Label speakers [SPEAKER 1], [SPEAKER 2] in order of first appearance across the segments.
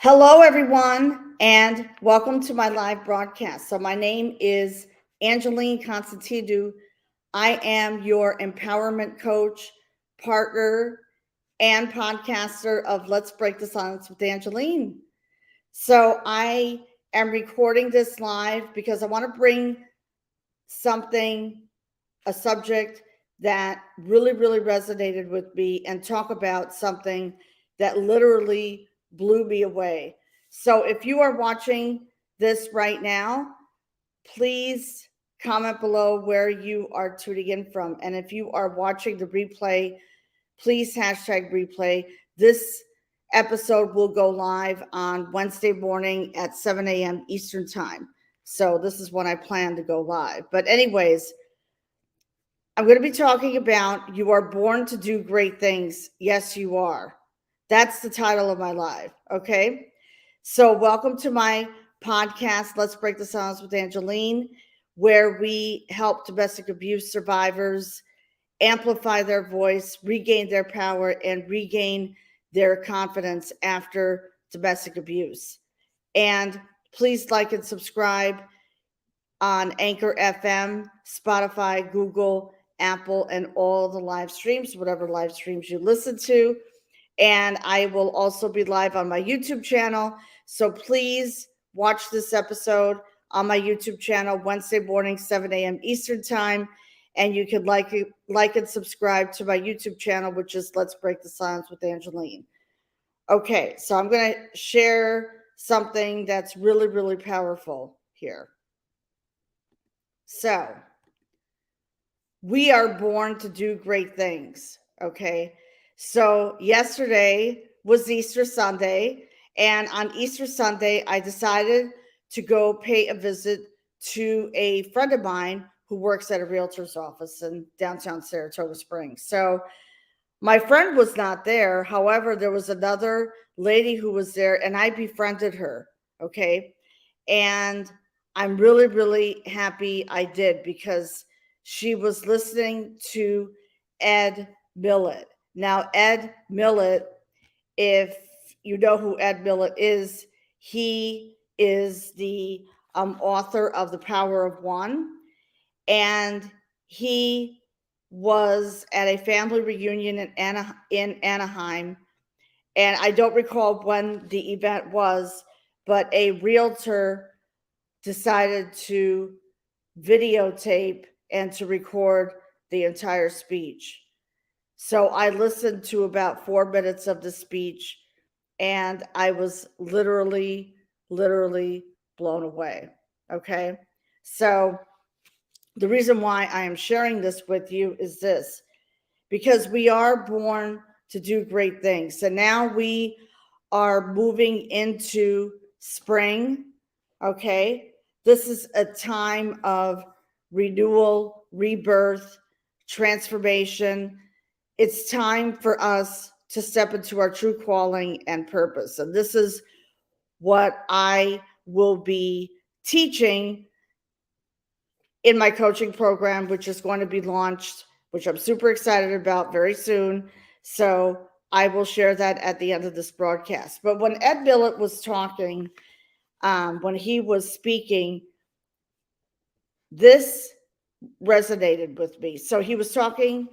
[SPEAKER 1] Hello, everyone, and welcome to my live broadcast. So, my name is Angeline Constantidou. I am your empowerment coach, partner, and podcaster of Let's Break the Silence with Angeline. So, I am recording this live because I want to bring something, a subject that really resonated with me and talk about something that literally blew me away. So if you are watching this right now, please comment below where you are tuning in from. And if you are watching the replay, please hashtag replay. This episode will go live on Wednesday morning at 7 a.m. Eastern Time. So this is when I plan to go live. But anyways, I'm going to be talking about You Are Born to Do Great Things. Yes, you are. That's the title of my live. Okay. So, welcome to my podcast, Let's Break the Silence with Angeline, where we help domestic abuse survivors amplify their voice, regain their power, and regain their confidence after domestic abuse. And please like and subscribe on Anchor FM, Spotify, Google, Apple, and all the live streams, whatever live streams you listen to. And I will also be live on my YouTube channel. So please watch this episode on my YouTube channel Wednesday morning, 7 a.m. Eastern Time. And you can like and subscribe to my YouTube channel, which is Let's Break the Silence with Angeline. Okay, so I'm going to share something that's really powerful here. So, we are born to do great things. Okay. So, yesterday was Easter Sunday. And on Easter Sunday, I decided to go pay a visit to a friend of mine who works at a realtor's office in downtown Saratoga Springs. So, my friend was not there. However, there was another lady who was there, and I befriended her. Okay. And I'm really happy I did because she was listening to Ed Mylett. Now, Ed Mylett, if you know who Ed Mylett is, he is the author of The Power of One. And he was at a family reunion in Anaheim. And I don't recall when the event was, but a realtor decided to videotape and to record the entire speech. So I listened to about 4 minutes of the speech and I was literally blown away. Okay. So the reason why I am sharing this with you is this, because we are born to do great things. So now we are moving into spring. Okay. This is a time of renewal, rebirth, transformation. It's time for us to step into our true calling and purpose. And this is what I will be teaching in my coaching program, which is going to be launched, which I'm super excited about very soon. So I will share that at the end of this broadcast. But when Ed Mylett was talking, when he was speaking, this resonated with me. So he was talking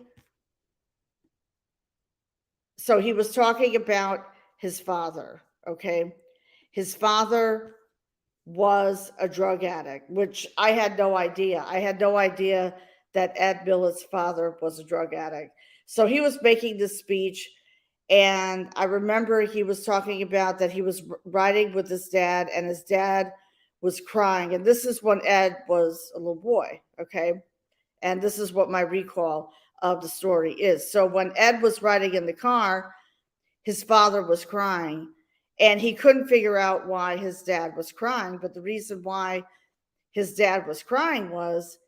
[SPEAKER 1] about his father. Okay. His father was a drug addict, which I had no idea. I had no idea that Ed Mylett's father was a drug addict. So he was making this speech, and I remember he was talking about that he was riding with his dad, and his dad was crying. And this is when Ed was a little boy, okay? And this is what my recall of the story is. So when Ed was riding in the car, his father was crying. And he couldn't figure out why his dad was crying. But the reason why his dad was crying was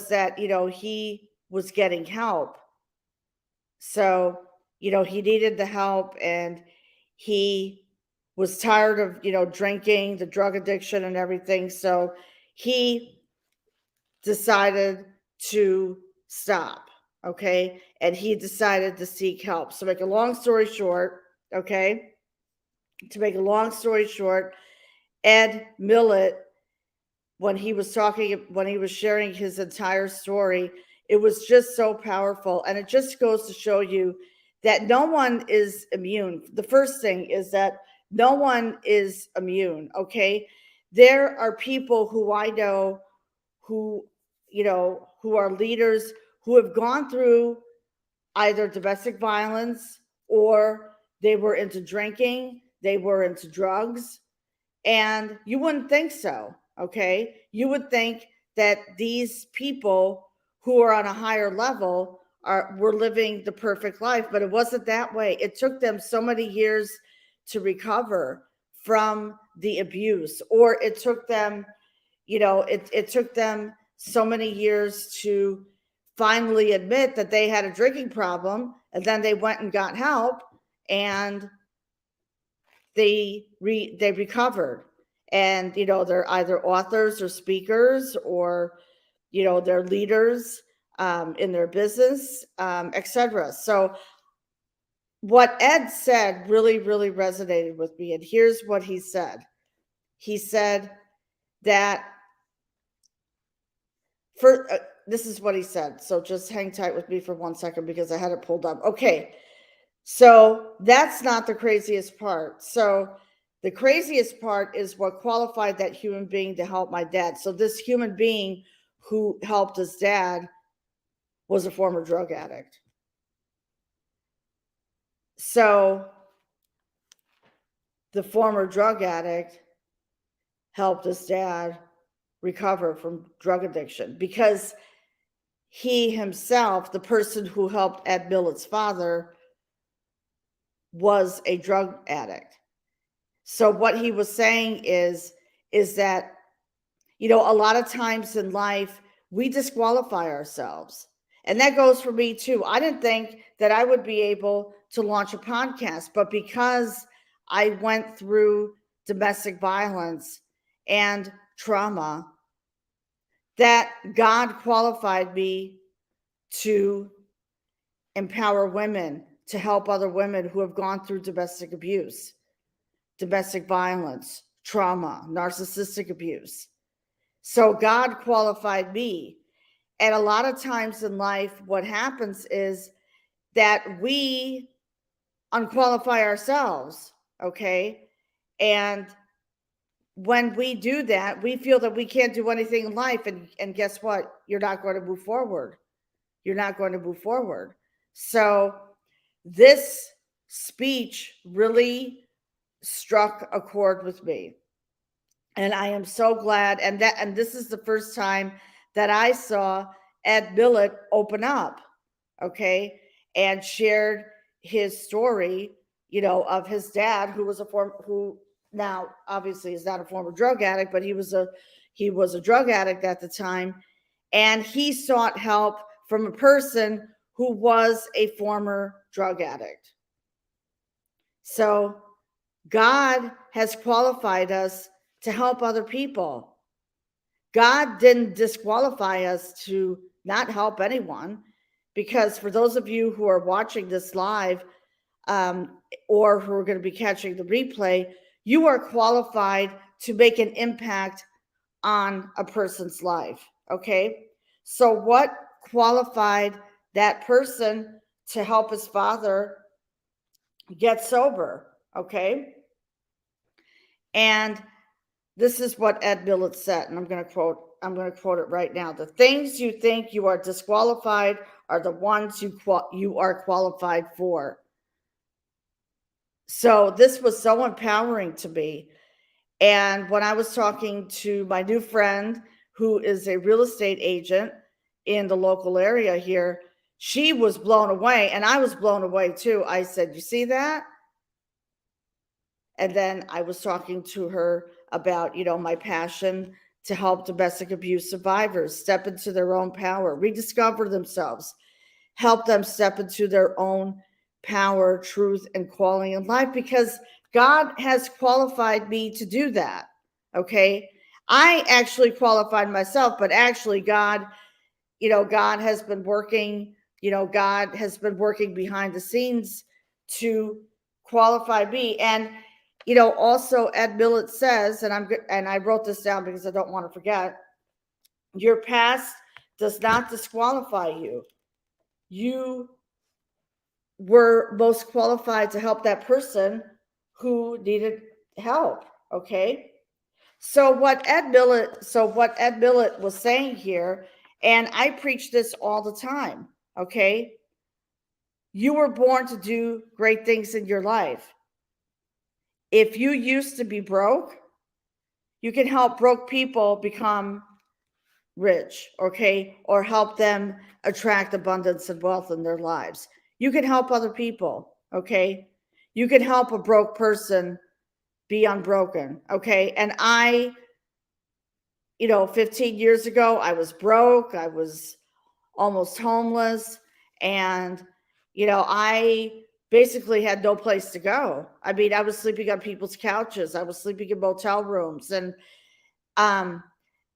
[SPEAKER 1] that, he was getting help. So, he needed the help, and he was tired of, drinking, the drug addiction and everything. So he decided to stop. Okay. And he decided to seek help. So make a long story short, okay, To make a long story short, Ed Mylett, when he was sharing his entire story, it was just so powerful. And it just goes to show you that no one is immune. The first thing is that no one is immune. Okay. There are people who I know who, who are leaders who have gone through either domestic violence, or they were into drinking, they were into drugs, and you wouldn't think so. Okay. You would think that these people who are on a higher level were living the perfect life, but it wasn't that way. It took them so many years to recover from the abuse, or it took them, it took them so many years to finally admit that they had a drinking problem, and then they went and got help, and they recovered. And they're either authors or speakers, or they're leaders in their business, etc. So what Ed said really, really resonated with me, and here's what he said. He said that this is what he said. So just hang tight with me for 1 second, because I had it pulled up. Okay. So that's not the craziest part. So the craziest part is what qualified that human being to help my dad. So this human being who helped his dad was a former drug addict. So the former drug addict helped his dad recover from drug addiction, because he himself, the person who helped Ed Mylett's father, was a drug addict. So what he was saying is that, a lot of times in life, we disqualify ourselves. And that goes for me too. I didn't think that I would be able to launch a podcast, but because I went through domestic violence and trauma, that God qualified me to empower women, to help other women who have gone through domestic abuse, domestic violence, trauma, narcissistic abuse. So God qualified me. And a lot of times in life, what happens is that we unqualify ourselves, okay? And when we do that, we feel that we can't do anything in life. And guess what? You're not going to move forward. You're not going to move forward. So this speech really struck a chord with me. And I am so glad. And this is the first time that I saw Ed Mylett open up, okay, and shared his story, of his dad, who now obviously is not a former drug addict, but he was a drug addict at the time, and he sought help from a person who was a former drug addict. So God has qualified us to help other people. God didn't disqualify us to not help anyone, because for those of you who are watching this live, or who are going to be catching the replay, you are qualified to make an impact on a person's life. Okay. So what qualified that person to help his father get sober? Okay. And this is what Ed Mylett said, and I'm going to quote it right now. The things you think you are disqualified are the ones you are qualified for. So this was so empowering to me. And when I was talking to my new friend, who is a real estate agent in the local area here, she was blown away, and I was blown away too. I said, "You see that?" And then I was talking to her about, my passion to help domestic abuse survivors step into their own power, rediscover themselves, help them step into their own power, truth, and calling in life, because God has qualified me to do that. Okay. I actually qualified myself, but actually God has been working, God has been working behind the scenes to qualify me. And Also Ed Mylett says, and I wrote this down because I don't want to forget, your past does not disqualify you. You were most qualified to help that person who needed help. Okay. So what Ed Mylett was saying here, and I preach this all the time. Okay. You were born to do great things in your life. If you used to be broke, you can help broke people become rich, okay? Or help them attract abundance and wealth in their lives. You can help other people, okay? You can help a broke person be unbroken, okay? And 15 years ago, I was broke. I was almost homeless. And, I basically had no place to go. I mean, I was sleeping on people's couches. I was sleeping in motel rooms. And,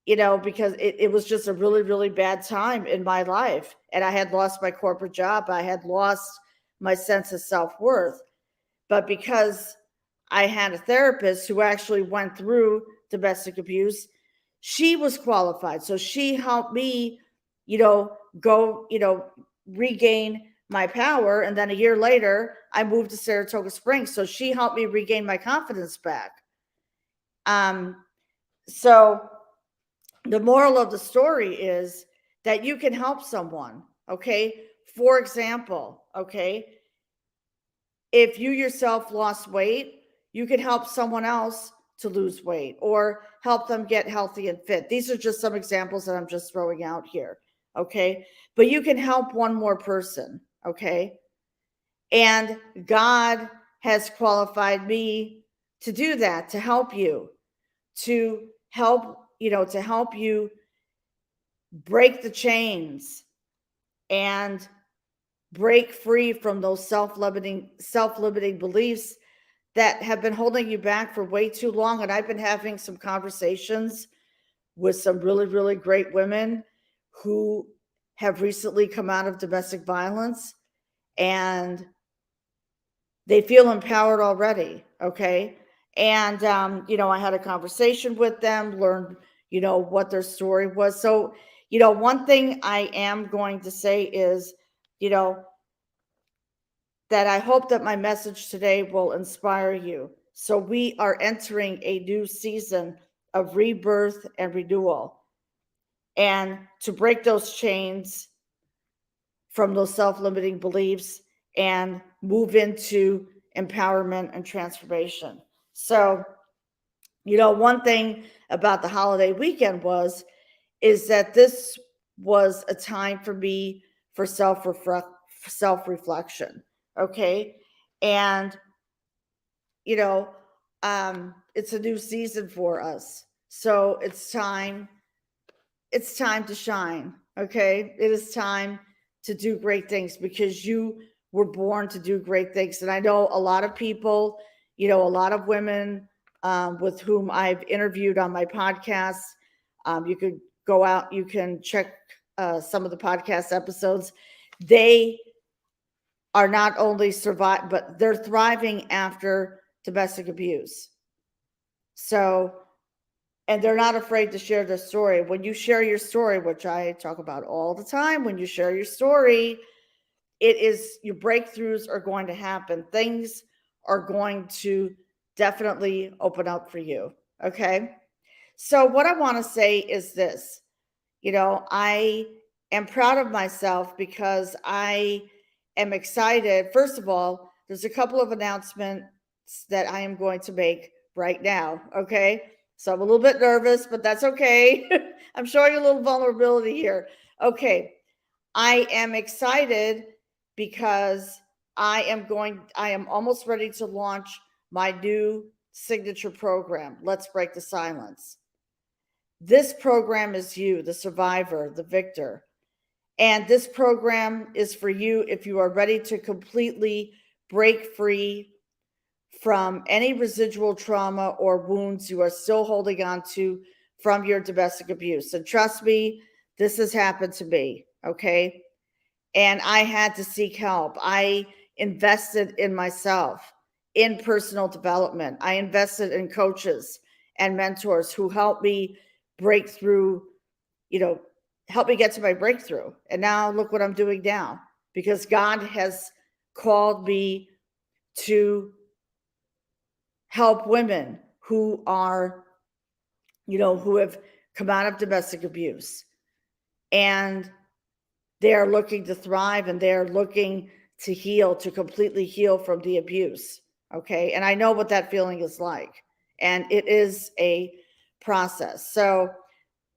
[SPEAKER 1] because it was just a really, really bad time in my life. And I had lost my corporate job. I had lost my sense of self-worth. But because I had a therapist who actually went through domestic abuse, she was qualified. So she helped me, go, regain my power. And then a year later, I moved to Saratoga Springs. So she helped me regain my confidence back. So the moral of the story is that you can help someone. Okay. For example, okay, if you yourself lost weight, you can help someone else to lose weight or help them get healthy and fit. These are just some examples that I'm just throwing out here. Okay. But you can help one more person. Okay. And God has qualified me to do that, to help you, to help you break the chains and break free from those self-limiting beliefs that have been holding you back for way too long. And I've been having some conversations with some really, really great women who have recently come out of domestic violence, and they feel empowered already. Okay. And, I had a conversation with them, learned, what their story was. So, one thing I am going to say is, that I hope that my message today will inspire you. So we are entering a new season of rebirth and renewal. And to break those chains from those self-limiting beliefs and move into empowerment and transformation. So, one thing about the holiday weekend is that this was a time for me for self-reflection. Okay. And, it's a new season for us. So it's time to shine. Okay. It is time to do great things because you were born to do great things. And I know a lot of people, a lot of women with whom I've interviewed on my podcast. You could go out, you can check some of the podcast episodes. They are not only survive, but they're thriving after domestic abuse. So, and they're not afraid to share their story. When you share your story, which I talk about all the time, when you share your story, your breakthroughs are going to happen. Things are going to definitely open up for you. Okay. So what I want to say is this, I am proud of myself because I am excited. First of all, there's a couple of announcements that I am going to make right now. Okay. So I'm a little bit nervous, but that's okay. I'm showing a little vulnerability here. Okay. I am excited because I am almost ready to launch my new signature program, Let's Break the Silence. This program is you, the survivor, the victor. And this program is for you if you are ready to completely break free from any residual trauma or wounds you are still holding on to from your domestic abuse. And trust me, this has happened to me, okay? And I had to seek help. I invested in myself. in personal development. I invested in coaches and mentors who helped me break through, help me get to my breakthrough. And now look what I'm doing now, because God has called me to help women who are, who have come out of domestic abuse, and they are looking to thrive, and they're looking to heal, to completely heal from the abuse. Okay. And I know what that feeling is like, and it is a process. So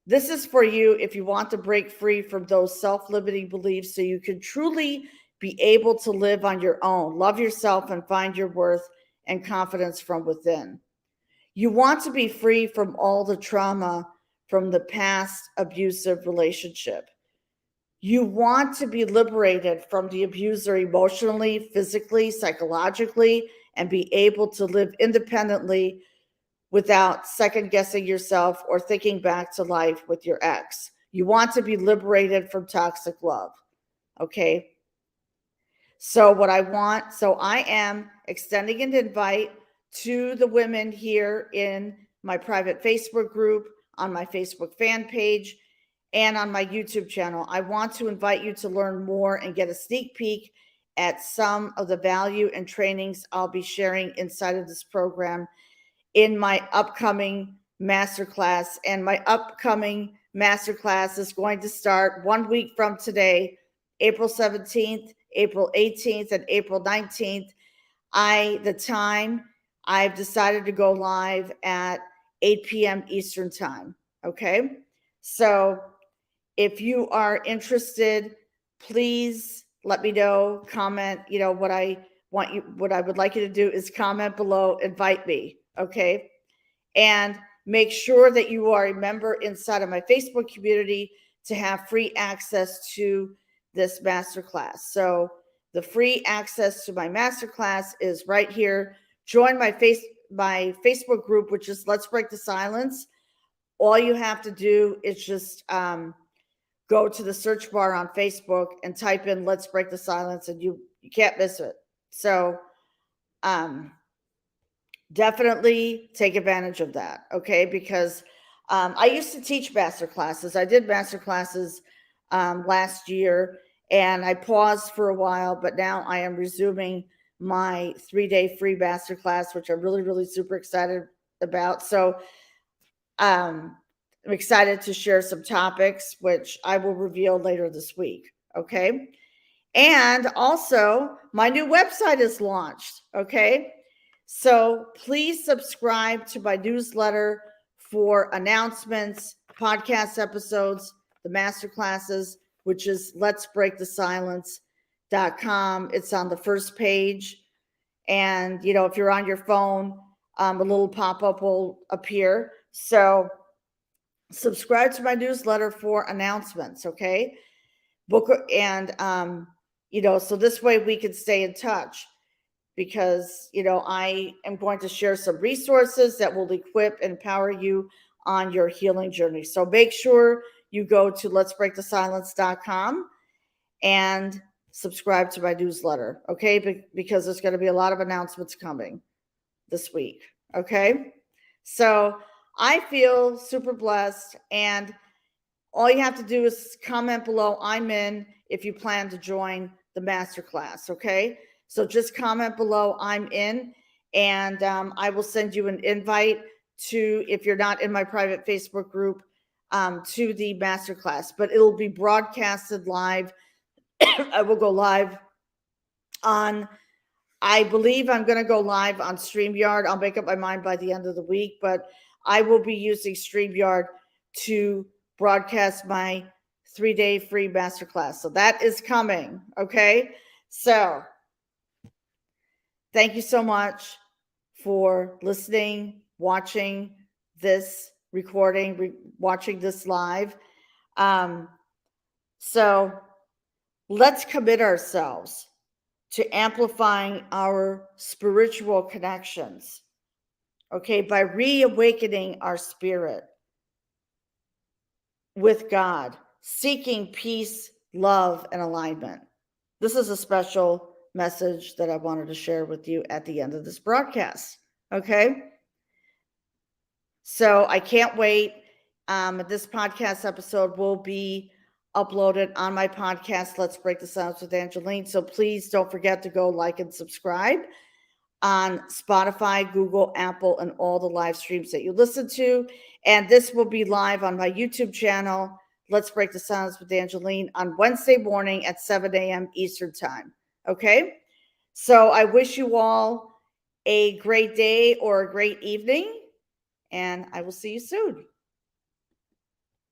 [SPEAKER 1] this is for you if you want to break free from those self-limiting beliefs so you can truly be able to live on your own, love yourself, and find your worth and confidence from within. You want to be free from all the trauma from the past abusive relationship. You want to be liberated from the abuser emotionally, physically, psychologically, and be able to live independently without second guessing yourself or thinking back to life with your ex. You want to be liberated from toxic love. Okay. So I am extending an invite to the women here in my private Facebook group, on my Facebook fan page, and on my YouTube channel. I want to invite you to learn more and get a sneak peek at some of the value and trainings I'll be sharing inside of this program in my upcoming masterclass. And my upcoming masterclass is going to start 1 week from today, April 17th, April 18th, and April 19th. I've decided to go live at 8 p.m. Eastern time. Okay. So if you are interested, please let me know, comment, what I would like you to do is comment below, invite me. Okay. And make sure that you are a member inside of my Facebook community to have free access to this masterclass. So the free access to my masterclass is right here. Join my Facebook group, which is Let's Break the Silence. All you have to do is just go to the search bar on Facebook and type in Let's Break the Silence, and you can't miss it. So definitely take advantage of that, okay? Because I used to teach master classes. I did master classes last year, and I paused for a while, but now I am resuming my 3-day free master class, which I'm really, really super excited about. So I'm excited to share some topics, which I will reveal later this week, okay? And also, my new website is launched, okay? So please subscribe to my newsletter for announcements, podcast episodes, the masterclasses, which is letsbreakthesilence.com. It's on the first page. And, if you're on your phone, a little pop-up will appear. So subscribe to my newsletter for announcements, okay? And, so this way we can stay in touch, because, I am going to share some resources that will equip and empower you on your healing journey. So make sure you go to letsbreakthesilence.com and subscribe to my newsletter, okay? Because there's going to be a lot of announcements coming this week, okay? So I feel super blessed, and all you have to do is comment below, I'm in, if you plan to join the masterclass, okay? So just comment below, I'm in, and I will send you an invite to, if you're not in my private Facebook group, to the masterclass. But it'll be broadcasted live. I will go live I believe I'm going to go live on StreamYard. I'll make up my mind by the end of the week, but I will be using StreamYard to broadcast my 3-day free masterclass. So that is coming, okay? So thank you so much for listening, watching this recording, watching this live. So let's commit ourselves to amplifying our spiritual connections, okay, by reawakening our spirit with God, seeking peace, love, and alignment. This is a special message that I wanted to share with you at the end of this broadcast. Okay. So I can't wait. This podcast episode will be uploaded on my podcast, Let's Break the Silence with Angeline. So please don't forget to go like and subscribe on Spotify, Google, Apple, and all the live streams that you listen to. And this will be live on my YouTube channel, Let's Break the Silence with Angeline, on Wednesday morning at 7 a.m. Eastern Time. Okay? So I wish you all a great day or a great evening, and I will see you soon.